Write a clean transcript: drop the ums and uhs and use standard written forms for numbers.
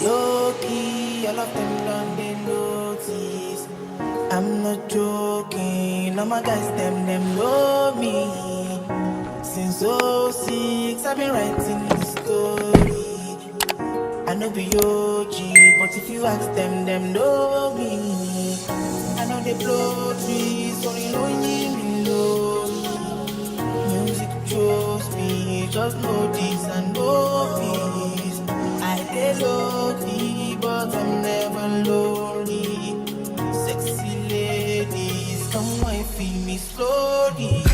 Low-key, all of them done they notice. I'm not joking, all my guys, them know me. Since '06, I've been writing this story. I know be OG, but if you ask them know me. I know they blow trees, only know me low. Music chose me, just know this and know this. I dey lonely, but I'm never lonely. Sexy ladies, come and feel me slowly.